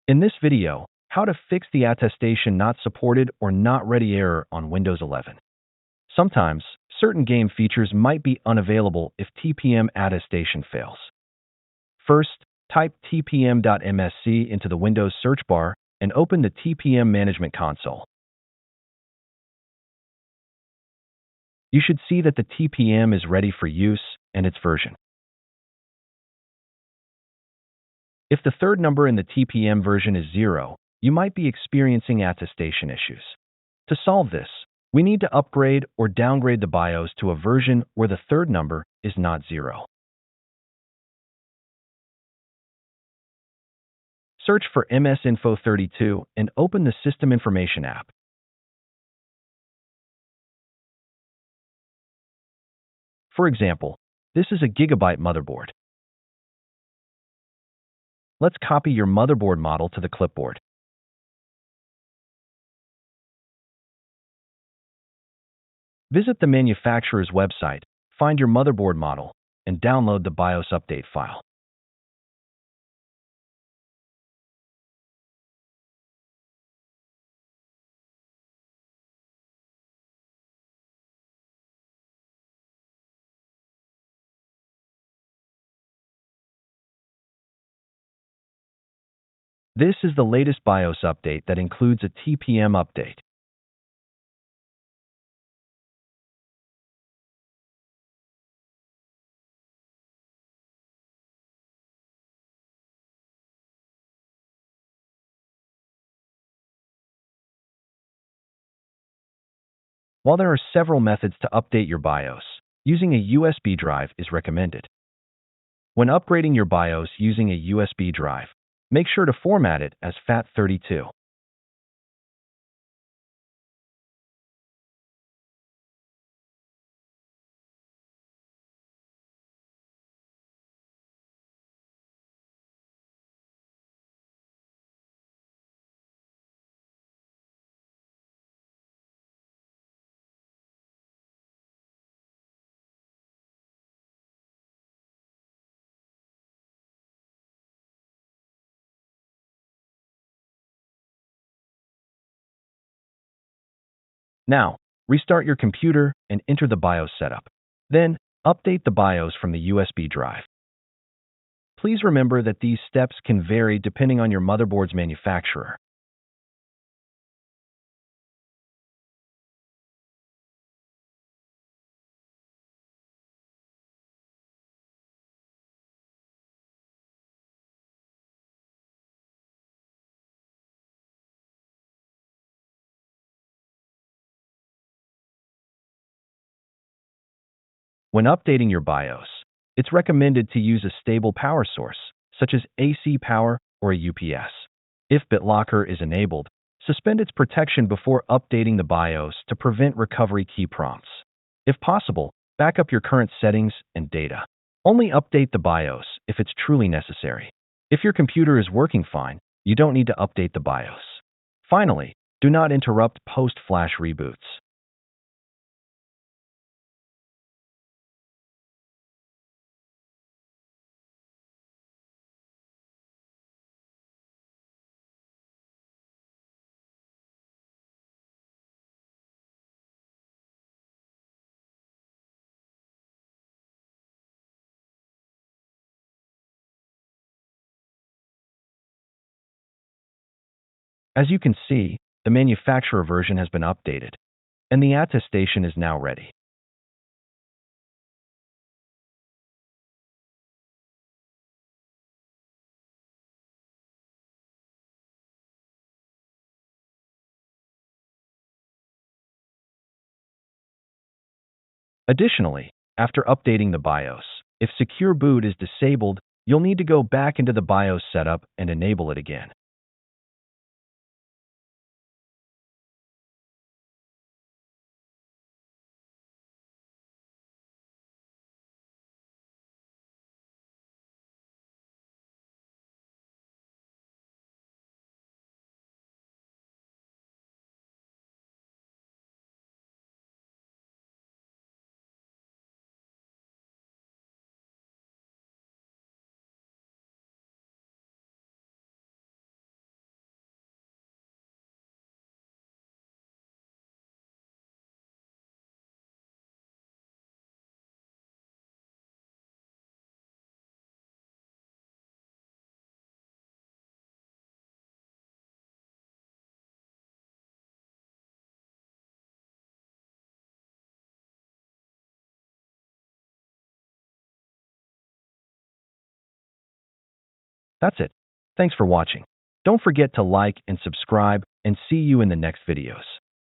In this video, how to fix the Attestation Not Supported or Not Ready error on Windows 11. Sometimes, certain game features might be unavailable if TPM attestation fails. First, type tpm.msc into the Windows search bar and open the TPM Management Console. You should see that the TPM is ready for use and its version. If the third number in the TPM version is 0, you might be experiencing attestation issues. To solve this, we need to upgrade or downgrade the BIOS to a version where the third number is not 0. Search for MS-Info32 and open the System Information app. For example, this is a Gigabyte motherboard. Let's copy your motherboard model to the clipboard. Visit the manufacturer's website, find your motherboard model, and download the BIOS update file. This is the latest BIOS update that includes a TPM update. While there are several methods to update your BIOS, using a USB drive is recommended. When upgrading your BIOS using a USB drive, make sure to format it as FAT32. Now, restart your computer and enter the BIOS setup. Then, update the BIOS from the USB drive. Please remember that these steps can vary depending on your motherboard's manufacturer. When updating your BIOS, it's recommended to use a stable power source, such as AC power or a UPS. If BitLocker is enabled, suspend its protection before updating the BIOS to prevent recovery key prompts. If possible, back up your current settings and data. Only update the BIOS if it's truly necessary. If your computer is working fine, you don't need to update the BIOS. Finally, do not interrupt post-flash reboots. As you can see, the manufacturer version has been updated, and the attestation is now ready. Additionally, after updating the BIOS, if Secure Boot is disabled, you'll need to go back into the BIOS setup and enable it again. That's it. Thanks for watching. Don't forget to like and subscribe, and see you in the next videos.